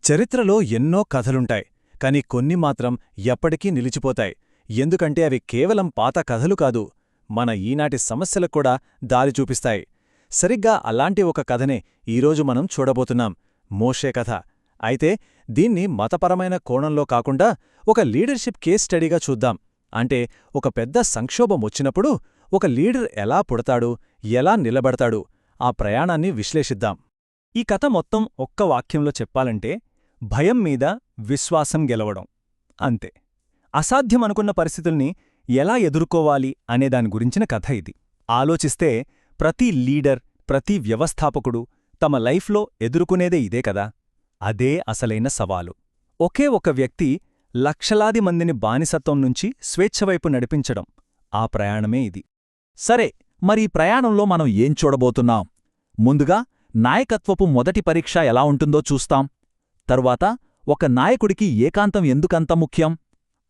చరిత్రలో ఎన్నో కథలుంటాయి, కాని కొన్ని మాత్రం ఎప్పటికీ నిలిచిపోతాయి. ఎందుకంటే అవి కేవలం పాత కథలు కాదు, మన ఈనాటి సమస్యలకు కూడా దారి చూపిస్తాయి. సరిగ్గా అలాంటి ఒక కథనే ఈరోజు మనం చూడబోతున్నాం, మోషే కథ. అయితే దీన్ని మతపరమైన కోణంలో కాకుండా ఒక లీడర్షిప్ కేస్ స్టడీగా చూద్దాం. అంటే ఒక పెద్ద సంక్షోభం వచ్చినప్పుడు ఒక లీడర్ ఎలా పుడతాడు, ఎలా నిలబడతాడు, ఆ ప్రయాణాన్ని విశ్లేషిద్దాం. ఈ కథ మొత్తం ఒక్క వాక్యంలో చెప్పాలంటే భయం మీద విశ్వాసం గెలవడం, అంతే. అసాధ్యమనుకున్న పరిస్థితుల్ని ఎలా ఎదుర్కోవాలి అనేదాని గురించిన కథ ఇది. ఆలోచిస్తే ప్రతి లీడర్, ప్రతి వ్యవస్థాపకుడు తమ లైఫ్లో ఎదుర్కొనేదే ఇదే కదా. అదే అసలైన సవాలు. ఒకే ఒక వ్యక్తి లక్షలాది మందిని బానిసత్వం నుంచి స్వేచ్ఛవైపు నడిపించడం, ఆ ప్రయాణమే ఇది. సరే, మరి ఈ ప్రయాణంలో మనం ఏం చూడబోతున్నాం? ముందుగా నాయకత్వపు మొదటి పరీక్ష ఎలా ఉంటుందో చూస్తాం. తరువాత ఒక నాయకుడికి ఏకాంతం ఎందుకంత ముఖ్యం,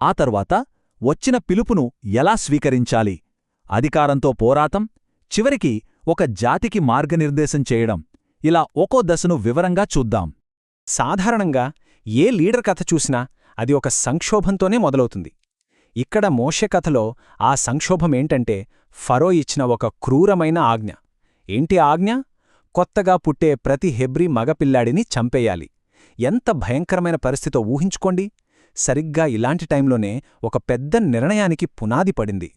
ఆ తర్వాత వచ్చిన పిలుపును ఎలా స్వీకరించాలి, అధికారంతో పోరాటం, చివరికి ఒక జాతికి మార్గనిర్దేశం చేయడం, ఇలా ఒక్కో దశను వివరంగా చూద్దాం. సాధారణంగా ఏ లీడర్ కథ చూసినా అది ఒక సంక్షోభంతోనే మొదలవుతుంది. ఇక్కడ మోషే కథలో ఆ సంక్షోభమేంటంటే ఫరో ఇచ్చిన ఒక క్రూరమైన ఆజ్ఞ. ఏంటి ఆజ్ఞ? కొత్తగా పుట్టే ప్రతి హెబ్రీ మగపిల్లాడిని చంపేయాలి. ఎంత భయంకరమైన పరిస్థితో ఊహించుకోండి. సరిగ్గా ఇలాంటి టైంలోనే ఒక పెద్ద నిర్ణయానికి పునాది పడింది.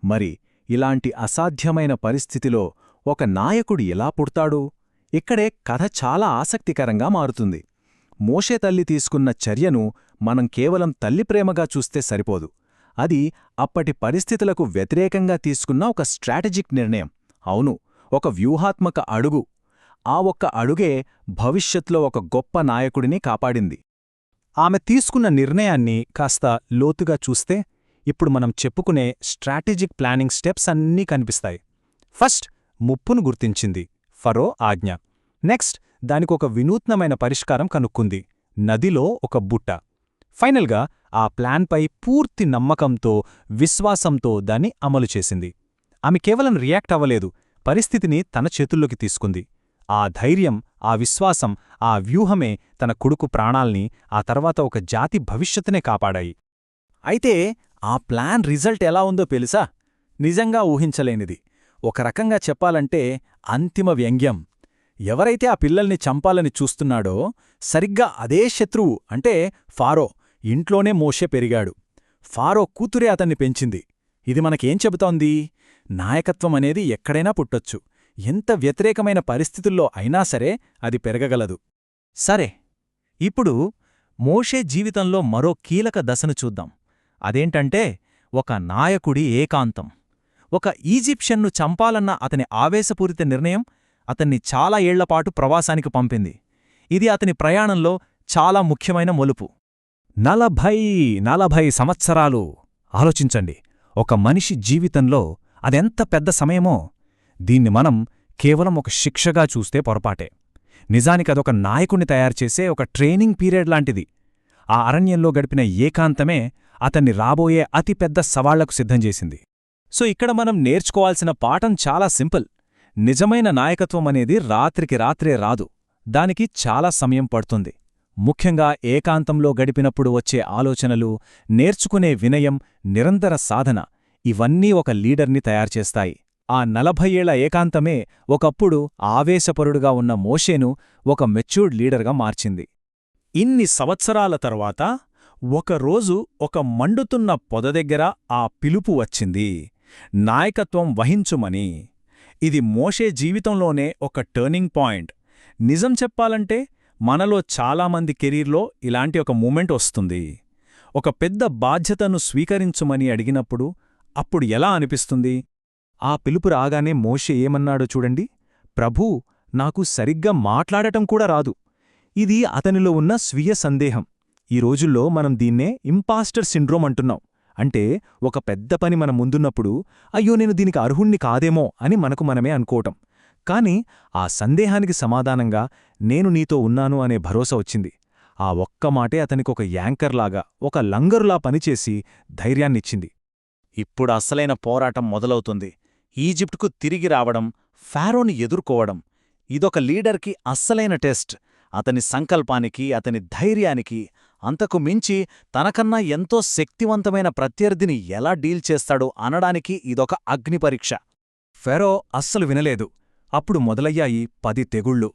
మరి ఇలాంటి అసాధ్యమైన పరిస్థితిలో ఒక నాయకుడు ఎలా పుడతాడు? ఇక్కడే కథ చాలా ఆసక్తికరంగా మారుతుంది. మోషే తల్లి తీసుకున్న చర్యను మనం కేవలం తల్లి ప్రేమగా చూస్తే సరిపోదు. అది అప్పటి పరిస్థితులకు వ్యతిరేకంగా తీసుకున్న ఒక స్ట్రాటజిక్ నిర్ణయం. అవును, ఒక వ్యూహాత్మక అడుగు. ఆ ఒక్క అడుగే భవిష్యత్లో ఒక గొప్ప నాయకుడిని కాపాడింది. ఆమె తీసుకున్న నిర్ణయాన్ని కాస్త లోతుగా చూస్తే ఇప్పుడు మనం చెప్పుకునే స్ట్రాటజిక్ ప్లానింగ్ స్టెప్స్ అన్నీ కనిపిస్తాయి. ఫస్ట్, ముప్పును గుర్తించింది, ఫరో ఆజ్ఞ. నెక్స్ట్, దానికొక వినూత్నమైన పరిష్కారం కనుక్కుంది, నదిలో ఒక బుట్ట. ఫైనల్గా ఆ ప్లాన్పై పూర్తి నమ్మకంతో, విశ్వాసంతో దాన్ని అమలు చేసింది. ఆమె కేవలం రియాక్ట్ అవ్వలేదు, పరిస్థితిని తన చేతుల్లోకి తీసుకుంది. ఆ ధైర్యం, ఆ విశ్వాసం, ఆ వ్యూహమే తన కొడుకు ప్రాణాల్ని, ఆ తర్వాత ఒక జాతి భవిష్యత్తునే కాపాడాయి. అయితే ఆ ప్లాన్ రిజల్ట్ ఎలా ఉందో తెలుసా? నిజంగా ఊహించలేనిది. ఒక రకంగా చెప్పాలంటే అంతిమ వ్యంగ్యం. ఎవరైతే ఆ పిల్లల్ని చంపాలని చూస్తున్నాడో సరిగ్గా అదే శత్రువు, అంటే ఫారో ఇంట్లోనే మోషే పెరిగాడు. ఫారో కూతురే అతన్ని పెంచింది. ఇది మనకేం చెబుతోంది? నాయకత్వం అనేది ఎక్కడైనా పుట్టొచ్చు. ఎంత వ్యతిరేకమైన పరిస్థితుల్లో అయినా సరే అది పెరగగలదు. సరే, ఇప్పుడు మోషే జీవితంలో మరో కీలక దశను చూద్దాం. అదేంటంటే ఒక నాయకుడి ఏకాంతం. ఒక ఈజిప్షియన్ను చంపాలన్న అతని ఆవేశపూరిత నిర్ణయం అతన్ని చాలా ఏళ్లపాటు ప్రవాసానికి పంపింది. ఇది అతని ప్రయాణంలో చాలా ముఖ్యమైన మలుపు. 40 సంవత్సరాలు ఆలోచించండి. ఒక మనిషి జీవితంలో అదెంత పెద్ద సమయమో. దీన్ని మనం కేవలం ఒక శిక్షగా చూస్తే పొరపాటే. నిజానికదొక నాయకుణ్ణి తయారుచేసే ఒక ట్రైనింగ్ పీరియడ్ లాంటిది. ఆ అరణ్యంలో గడిపిన ఏకాంతమే అతన్ని రాబోయే అతిపెద్ద సవాళ్లకు సిద్ధం చేసింది. సో ఇక్కడ మనం నేర్చుకోవాల్సిన పాఠం చాలా సింపుల్. నిజమైన నాయకత్వం అనేది రాత్రికి రాత్రే రాదు. దానికి చాలా సమయం పడుతుంది. ముఖ్యంగా ఏకాంతంలో గడిపినప్పుడు వచ్చే ఆలోచనలు, నేర్చుకునే వినయం, నిరంతర సాధన, ఇవన్నీ ఒక లీడర్ని తయారుచేస్తాయి. ఆ 40 ఏళ్ల ఏకాంతమే ఒకప్పుడు ఆవేశపరుడుగా ఉన్న మోషేను ఒక మెచ్యూర్డ్ లీడర్గా మార్చింది. ఇన్ని సంవత్సరాల తరువాత ఒకరోజు ఒక మండుతున్న పొద దగ్గర ఆ పిలుపు వచ్చింది, నాయకత్వం వహించుమని. ఇది మోషే జీవితంలోనే ఒక టర్నింగ్ పాయింట్. నిజం చెప్పాలంటే మనలో చాలామంది కెరీర్లో ఇలాంటి ఒక మూమెంట్ వస్తుంది. ఒక పెద్ద బాధ్యతను స్వీకరించుమని అడిగినప్పుడు అప్పుడు ఎలా అనిపిస్తుంది? ఆ పిలుపు రాగానే మోషే ఏమన్నాడో చూడండి. ప్రభూ, నాకు సరిగ్గా మాట్లాడటం కూడా రాదు. ఇది అతనిలో ఉన్న స్వీయ సందేహం. ఈ రోజుల్లో మనం దీన్నే ఇంపాస్టర్ సిండ్రోమ్ అంటున్నాం. అంటే ఒక పెద్ద పని మన ముందున్నప్పుడు అయ్యో నేను దీనికి అర్హుణ్ణి కాదేమో అని మనకు మనమే అనుకోవటం. కాని ఆ సందేహానికి సమాధానంగా నేను నీతో ఉన్నాను అనే భరోసా వచ్చింది. ఆ ఒక్క మాటే అతనికొక యాంకర్లాగా, ఒక లంగరులా పనిచేసి ధైర్యాన్నిచ్చింది. ఇప్పుడు అసలైన పోరాటం మొదలవుతుంది. ఈజిప్టుకు తిరిగి రావడం, ఫారోని ఎదుర్కోవడం. ఇదొక లీడర్కి అస్సలైన టెస్ట్. అతని సంకల్పానికి, అతని ధైర్యానికి, అంతకు మించి తనకన్నా ఎంతో శక్తివంతమైన ప్రత్యర్థిని ఎలా డీల్ చేస్తాడో అనడానికి ఇదొక అగ్నిపరీక్ష. ఫెరో అస్సలు వినలేదు. అప్పుడు మొదలయ్యాయి 10 తెగుళ్ళు.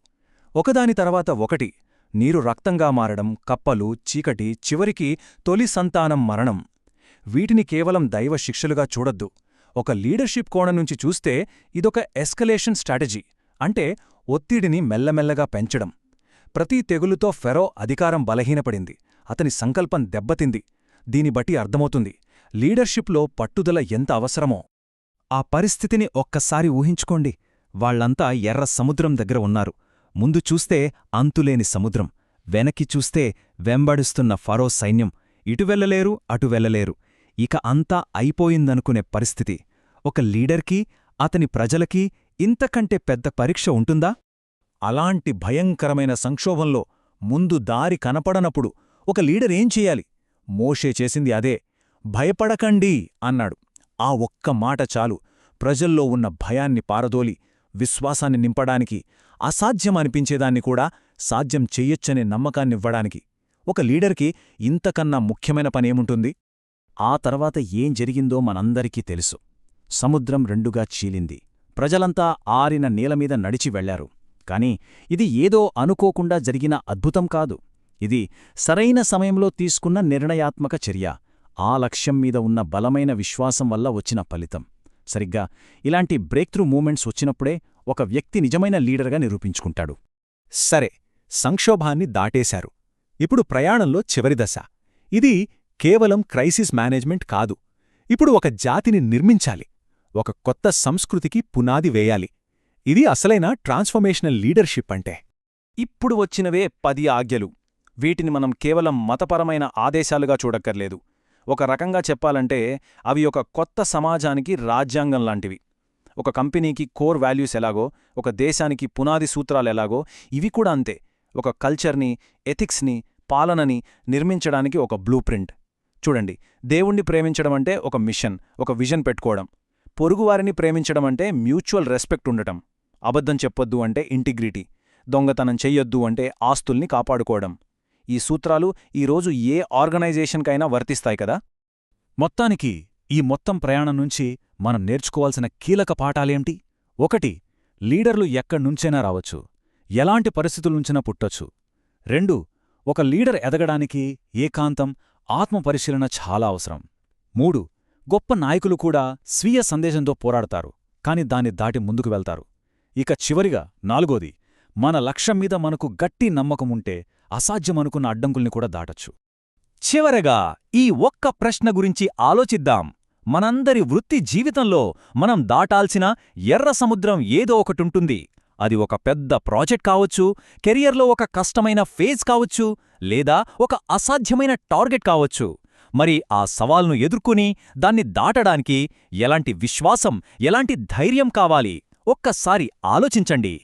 ఒకదాని తర్వాత ఒకటి. నీరు రక్తంగా మారడం, కప్పలు, చీకటి, చివరికి తొలి సంతానం మరణం. వీటిని కేవలం దైవ శిక్షలుగా చూడొద్దు. ఒక లీడర్షిప్ కోణం నుంచి చూస్తే ఇదొక ఎస్కలేషన్ స్ట్రాటజీ. అంటే ఒత్తిడిని మెల్లమెల్లగా పెంచడం. ప్రతి తెగులుతో ఫెరో అధికారం బలహీనపడింది. అతని సంకల్పం దెబ్బతింది. దీని బట్టి అర్థమవుతుంది లీడర్షిప్లో పట్టుదల ఎంత అవసరమో. ఆ పరిస్థితిని ఒక్కసారి ఊహించుకోండి. వాళ్లంతా ఎర్ర సముద్రం దగ్గర ఉన్నారు. ముందు చూస్తే అంతులేని సముద్రం, వెనక్కి చూస్తే వెంబడిస్తున్న ఫరో సైన్యం. ఇటు వెళ్లలేరు, అటు వెళ్లలేరు. ఇక అంతా అయిపోయిందనుకునే పరిస్థితి. ఒక లీడర్కి, అతని ప్రజలకి ఇంతకంటే పెద్ద పరీక్ష ఉంటుందా? అలాంటి భయంకరమైన సంక్షోభంలో ముందు దారి కనపడనప్పుడు ఒక లీడర్ ఏం చెయ్యాలి? మోషే చేసింది అదే. భయపడకండి అన్నాడు. ఆ ఒక్క మాట చాలు ప్రజల్లో ఉన్న భయాన్ని పారదోలి విశ్వాసాన్ని నింపడానికి, అసాధ్యమనిపించేదాన్ని కూడా సాధ్యం చెయ్యొచ్చనే నమ్మకాన్నివ్వడానికి. ఒక లీడర్కి ఇంతకన్నా ముఖ్యమైన పనేముంటుంది? ఆ తర్వాత ఏం జరిగిందో మనందరికీ తెలుసు. సముద్రం రెండుగా చీలింది. ప్రజలంతా ఆరిన నేలమీద నడిచి వెళ్లారు. కాని ఇది ఏదో అనుకోకుండా జరిగిన అద్భుతం కాదు. ఇది సరైన సమయంలో తీసుకున్న నిర్ణయాత్మక చర్య. ఆ లక్ష్యం మీద ఉన్న బలమైన విశ్వాసం వల్ల వచ్చిన ఫలితం. సరిగ్గా ఇలాంటి బ్రేక్ త్రూ మూమెంట్స్ వచ్చినప్పుడే ఒక వ్యక్తి నిజమైన లీడర్గా నిరూపించుకుంటాడు. సరే, సంక్షోభాన్ని దాటేశారు. ఇప్పుడు ప్రయాణంలో చివరి దశ. ఇది కేవలం క్రైసిస్ మేనేజ్మెంట్ కాదు. ఇప్పుడు ఒక జాతిని నిర్మించాలి. ఒక కొత్త సంస్కృతికి పునాది వేయాలి. ఇది అసలైన ట్రాన్స్ఫర్మేషనల్ లీడర్షిప్ అంటే. ఇప్పుడు వచ్చినవే 10 ఆజ్ఞలు. వీటిని మనం కేవలం మతపరమైన ఆదేశాలుగా చూడక్కర్లేదు. ఒక రకంగా చెప్పాలంటే అవి ఒక కొత్త సమాజానికి రాజ్యాంగం లాంటివి. ఒక కంపెనీకి కోర్ వాల్యూస్ ఎలాగో, ఒక దేశానికి పునాది సూత్రాలెలాగో ఇవి కూడా అంతే. ఒక కల్చర్ని, ఎథిక్స్ని, పాలనని నిర్మించడానికి ఒక బ్లూ ప్రింట్. చూడండి, దేవుణ్ణి ప్రేమించడమంటే ఒక మిషన్, ఒక విజన్ పెట్టుకోవడం. పొరుగువారిని ప్రేమించడమంటే మ్యూచువల్ రెస్పెక్ట్ ఉండటం. అబద్ధం చెప్పొద్దు అంటే ఇంటిగ్రిటీ. దొంగతనం చెయ్యొద్దు అంటే ఆస్తుల్ని కాపాడుకోవడం. ఈ సూత్రాలు ఈరోజు ఏ ఆర్గనైజేషన్కైనా వర్తిస్తాయి కదా. మొత్తానికి ఈ మొత్తం ప్రయాణం నుంచి మనం నేర్చుకోవాల్సిన కీలక పాఠాలేంటి? 1. లీడర్లు ఎక్కడ్నుంచైనా రావచ్చు, ఎలాంటి పరిస్థితులుంచినా పుట్టొచ్చు. 2. ఒక లీడర్ ఎదగడానికి ఏకాంతం, ఆత్మపరిశీలన చాలా అవసరం. 3. గొప్ప నాయకులు కూడా స్వీయ సందేశంతో పోరాడతారు, కాని దాన్ని దాటి ముందుకు వెళ్తారు. ఇక చివరిగా 4. మన లక్ష్యం మీద మనకు గట్టి నమ్మకముంటే అసాధ్యమనుకున్న అడ్డంకుల్ని కూడా దాటొచ్చు. చివరగా ఈ ఒక్క ప్రశ్న గురించి ఆలోచిద్దాం. మనందరి వృత్తి జీవితంలో మనం దాటాల్సిన ఎర్ర సముద్రం ఏదో ఒకటుంటుంది. అది ఒక పెద్ద ప్రాజెక్ట్ కావచ్చు, కెరియర్లో ఒక కష్టమైన ఫేజ్ కావచ్చు, లేదా ఒక అసాధ్యమైన టార్గెట్ కావచ్చు. మరి ఆ సవాల్ను ఎదుర్కొని దాన్ని దాటడానికి ఎలాంటి విశ్వాసం, ఎలాంటి ధైర్యం కావాలి? ఒక్కసారి ఆలోచించండి.